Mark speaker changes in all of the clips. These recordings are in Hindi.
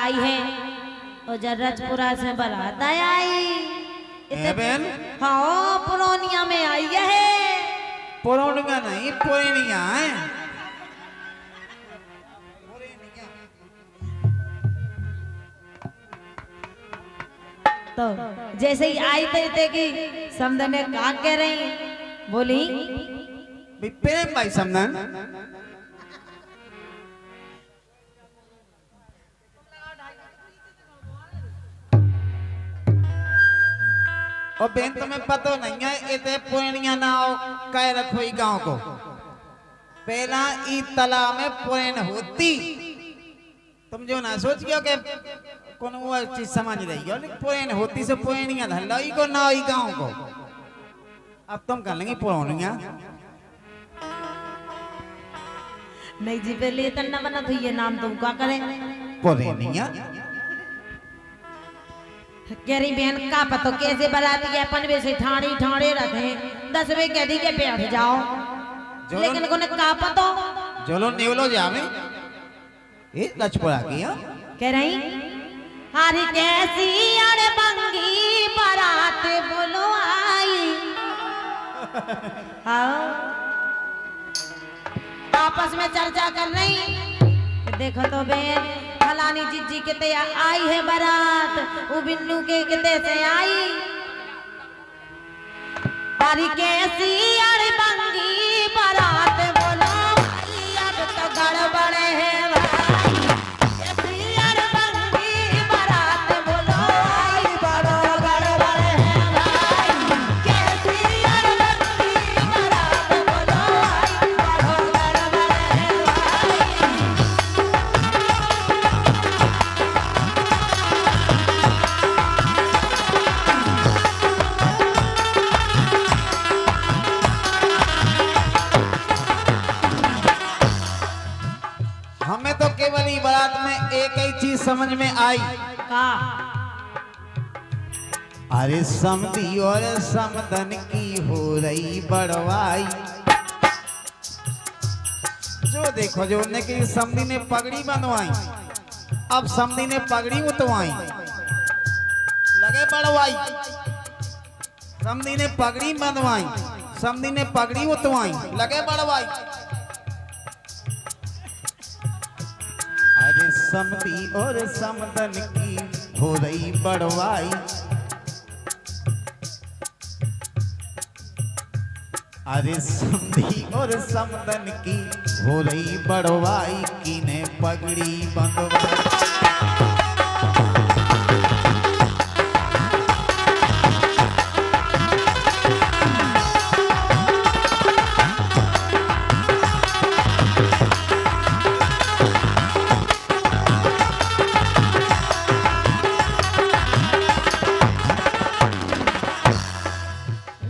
Speaker 1: आई है और जरजपुरा से बारात आई
Speaker 2: बहन
Speaker 1: हाँ पुरोनिया में आई है।
Speaker 2: पुरोनिया नहीं पुरेनिया है।
Speaker 1: तो जैसे ही आई थे कि समझ ने कहा कह रही बोली
Speaker 2: प्रेम भाई समझन और बहन तुम्हें पता नहीं है इतने पुरानिया ना कह रखो ई गांव को। पहला ई तालाब में पुरान होती तुम जो ना सोच गयो कि कौन वो चीज समझ रही हो लेकिन पुरान होती से पुरानिया धल्ला ई को ना ई गांव को। अब तुम कर लेंगी पुरानिया
Speaker 1: नहीं जी पहले तन्ना बना तो ये नाम तुम क्या करें
Speaker 2: पुरानिया
Speaker 1: कह रही बहन का पतो कैसे बराती है पनवे से ठाणी ठाणे रखे 10 वे कह दी के बैठ जाओ लेकिन कोने का पतो
Speaker 2: चलो नेवलो जावे ए लचपड़ा किया
Speaker 1: कह रही हारी कैसी अड़ बंगी बारात बोलो आई हाँ आपस में चर्चा कर रही देखो तो बहन फलानी जिज्जी किते आई है बारात वो बिन्नू के किते से आई हारी कैसी अड़ बंगी बारात बोलो आई अब तो गड़बड़ है
Speaker 2: हमें तो केवल ही बारात में एक ही चीज समझ में आई
Speaker 1: का
Speaker 2: अरे समधी और समदन की हो रही बड़वाई। जो देखो जो उनने की समधी ने पगड़ी बनवाई अब समधी ने पगड़ी उतवाई लगे बड़वाई। समधी ने पगड़ी बनवाई समधी ने पगड़ी उतवाई लगे बड़वाई। अरे समधी और समदन की हो रही बड़वाई। अरे समधी और समदन की हो रही बड़वाई की ने पगड़ी बंधवाई।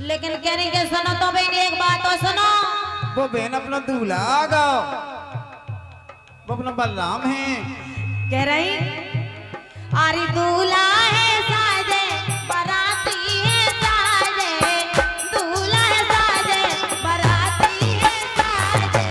Speaker 1: लेकिन कह रही कि सुनो तो बहन एक बात तो सुनो
Speaker 2: वो बहन अपना दूल्हा आ गओ वो अपना बलराम है।
Speaker 1: कह रही अरे दूल्हा है साजे बराती है साजे दूल्हा है साजे बराती है साजे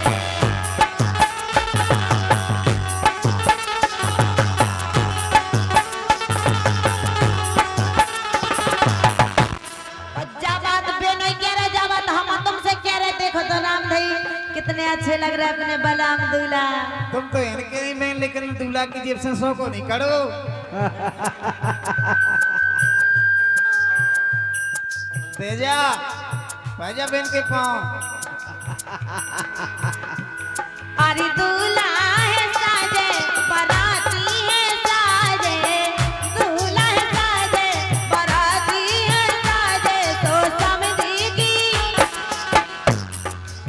Speaker 1: कितने अच्छे लग रहे अपने बलराम दूल्हा।
Speaker 2: तुम तो इनके नहीं मैं लेकिन दूल्हा की जेब से 100 को नहीं करो। तेजा पैजा बहन के पाँव।
Speaker 1: अरे दूल्हा है साजे बराती है साजे दूल्हा है साजे बराती है साजे तो समझी की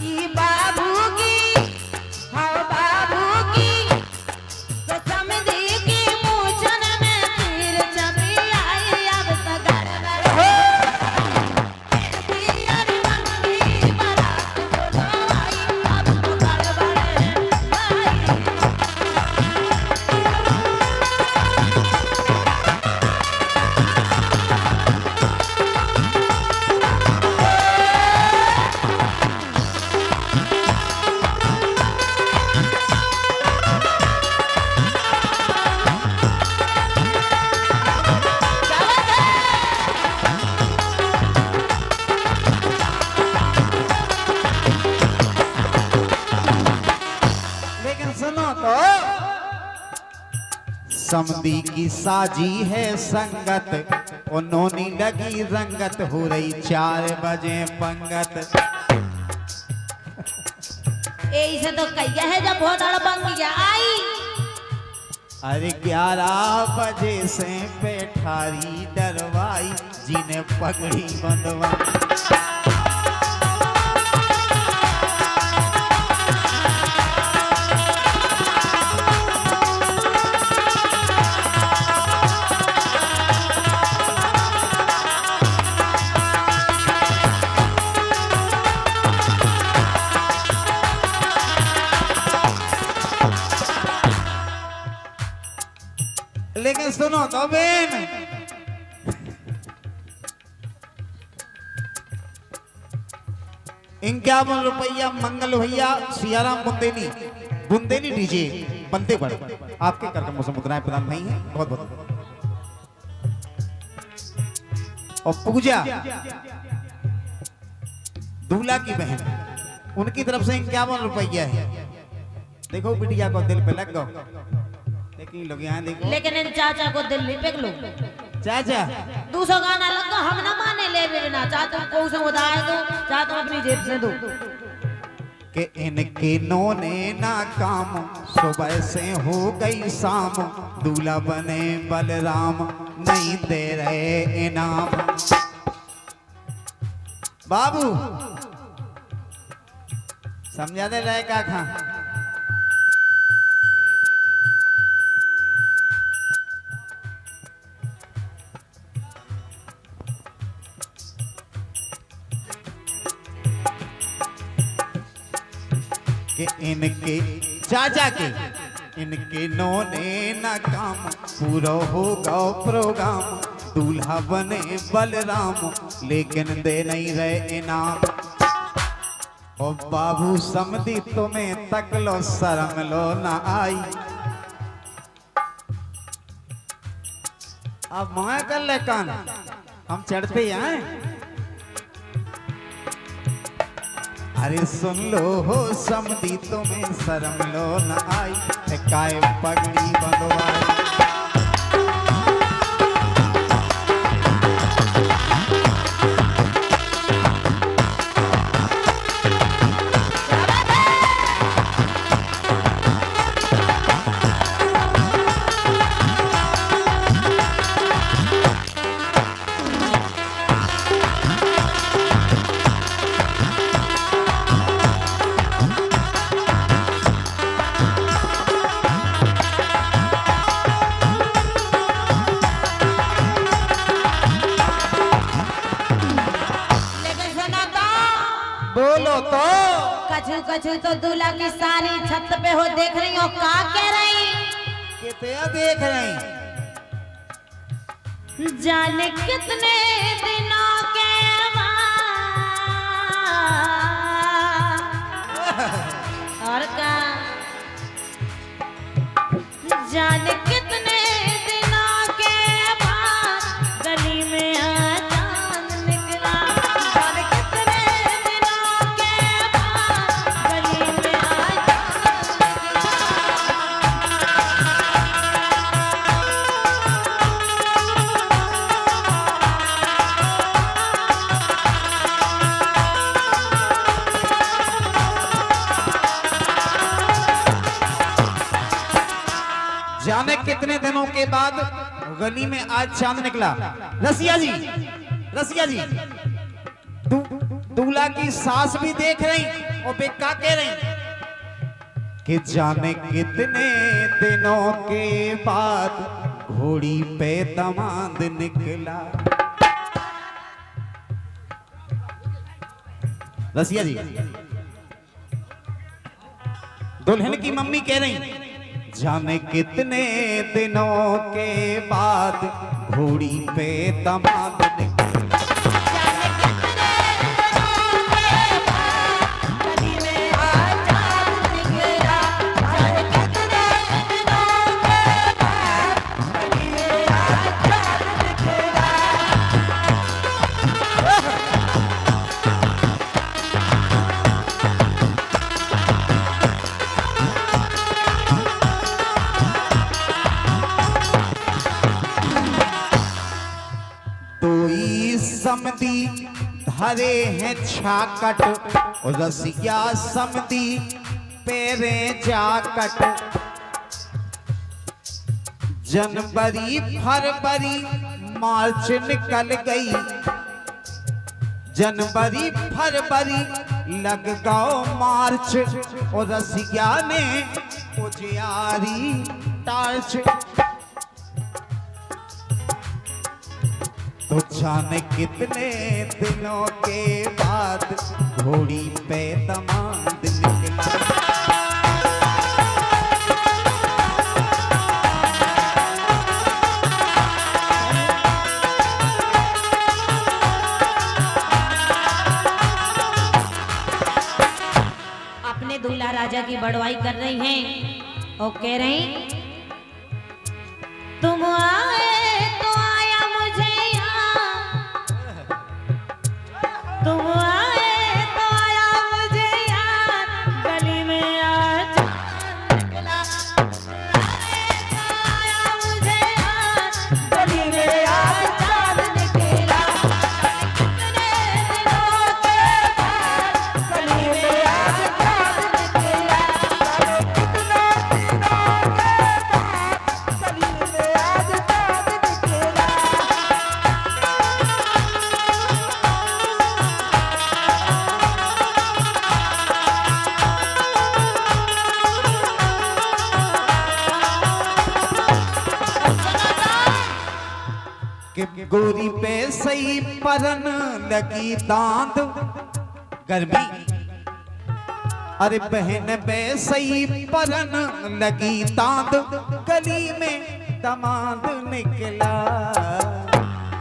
Speaker 1: ई बाबू की हाँ बाबू की तो समझी की मूछन में तीर चमी आई अब तो गड़बड़ हो कैसी अड़ बंगी बारात बोलो आई अब तो गड़बड़ है।
Speaker 2: समधी की साजी है संगत, उन्होंने लगी रंगत, हो रही 4 बजे पंगत।
Speaker 1: ऐसे तो कहिया है जब बहुत अड़बंगिया आई।
Speaker 2: अरे 11 बजे से पेठारी डरवाई, जिन्हें पगड़ी बंधवाई। लेकिन सुनो तो बेन, ₹51 मंगल भैया सियाराम बुंदेली, बुंदेली डीजे बनते पर आपके कार्यक्रमों से मुद्राएं प्रदान नहीं है। बहुत बहुत। और पूजा दूल्हा की बहन, उनकी तरफ से ₹51 है। देखो बिटिया को दिल पे लग गो। लेकिन लोग यहाँ देखो,
Speaker 1: लेकिन इन चाचा को दिल नहीं पे लो।
Speaker 2: चाचा
Speaker 1: दूसरा गाना लगा, हम ना माने ले लेना। चाह तुम को से उधार दो, चाह तुम अपनी जेब से दो।
Speaker 2: कि इनके नोने ना काम, सुबह से हो गई शाम, दूल्हा बने बलराम, नहीं दे रहे इनाम। बाबू समझा दे रहे का खा। कि इनके चाचा के, इनके नोने ना काम, पूरा होगा प्रोग्राम, दूल्हा बने बलराम, लेकिन दे नहीं रहे इनाम। ओ बाबू समधी तुम्हें तक लो, शर्म लो ना आई। अब मैं कर ले कान, हम चढ़ पे आए। अरे सुन लो हो समधी तुम्हें शर्म लो न आई, काय पगड़ी बंधवाई। बोलो तो।
Speaker 1: कछु कछु तो दूल्हा की सारी छत पे हो देख रही हो, का कह रही?
Speaker 2: कितना देख रही?
Speaker 1: जाने कितने दिनों के बाद और का जाने कितने दिनों के बाद गली में चांद निकला। जाने कितने दिनों के बाद गली में चांद
Speaker 2: जाने कितने दिनों के बाद गली में आज चांद निकला। रसिया जी, रसिया जी, दूल्हा की सास भी देख रही और बेका कह रही कि जाने कितने दिनों के बाद घोड़ी पे दामाद निकला। रसिया जी, दुल्हन की मम्मी कह रही जाने कितने दिनों के बाद घोड़ी पे दामाद निकला। समधी धरे हैं छाकट और रसिया समधी पेरे जाकट। जनवरी फरवरी मार्च निकल गई, जनवरी फरवरी लग गओ मार्च और रसिया ने उजियारी टार्च। तो जाने कितने दिनों के बाद घोड़ी पे दामाद निकला।
Speaker 1: अपने दूल्हा राजा की बड़वाई कर रही हैं और कह रही, तुम आए तो आया मुझे याद, तुम आए तो आया मुझे याद, गली में आज निकला, आए तो आया मुझे याद, गली में आज चांद निकला। कितने दिनों के बाद गली में आज चांद निकला, कितने दिनों के बाद गली में आज चांद निकला।
Speaker 2: कि गोरी पे सही परन लगी दांत गर्मी, अरे बहन पे सही परन लगी दांत, गली में दामाद निकला।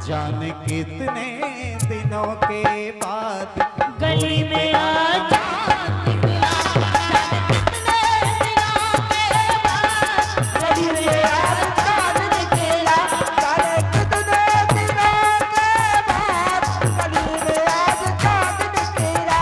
Speaker 2: जाने कितने दिनों के बाद
Speaker 1: गली में आज चांद निकला, जाने कितने दिनों के बाद गली में आज चांद निकला, जाने कितने दिनों के बाद गली में आज चांद निकला।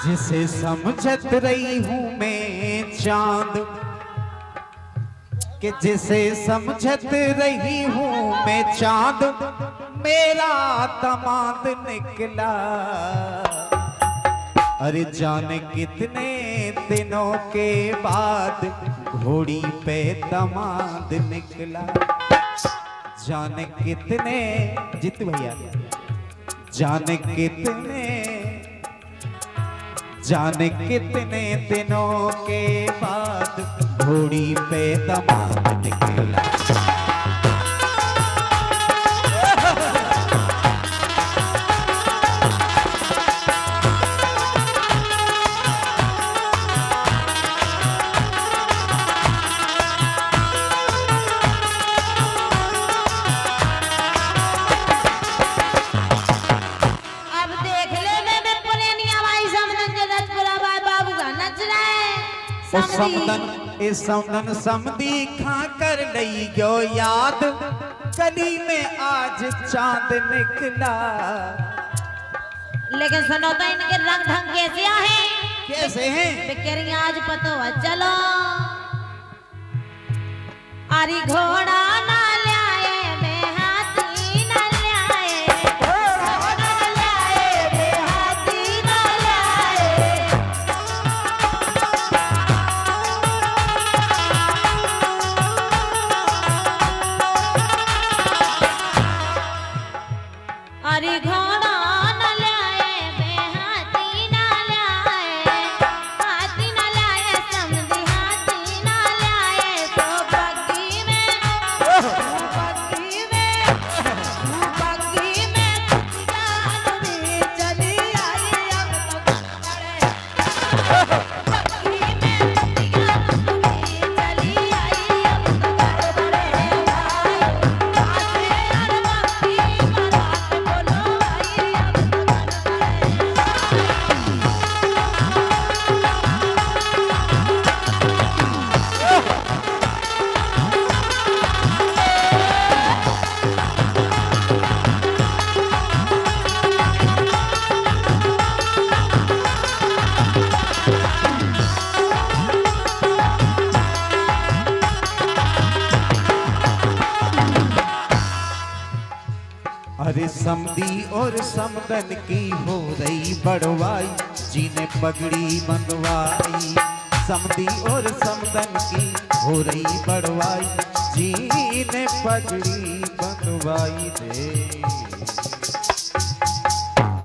Speaker 2: जिसे समझत रही हूँ मैं चांद, कि जिसे समझत रही हूँ मैं चांद, मेरा दामाद निकला। अरे जाने कितने दिनों के बाद घोड़ी पे दामाद निकला। जाने कितने, जीतू भैया, जाने कितने दिनों के बाद घोड़ी पे दामाद निकला।
Speaker 1: अब देख ले मैं पुलेनिया भाई समदन के रजपुरा भाई बाबू का नच रहा है।
Speaker 2: समदन समधी खा कर लई गयो याद, गली में आज चांद निकला।
Speaker 1: लेकिन सुनो तो इनके रंग ढंग कैसे हैं?
Speaker 2: कैसे हैं?
Speaker 1: बिकरी आज पतो है चलो, अरे घोड़ा ना लाए मैं हाथी ना लाए, घोड़ा ना लाए मैं हाथी ना लाए। अरे घोड़ा ना लाए मैं हाथी ना लाए, हाथी ना लाए समधी हाथी ना लाए, तो बग्गी में
Speaker 2: समधी और समदन की हो रही बड़वाई, जी ने पगड़ी बंधवाई। समधी और समदन की हो रही बड़वाई, जी ने पगड़ी बंधवाई रे।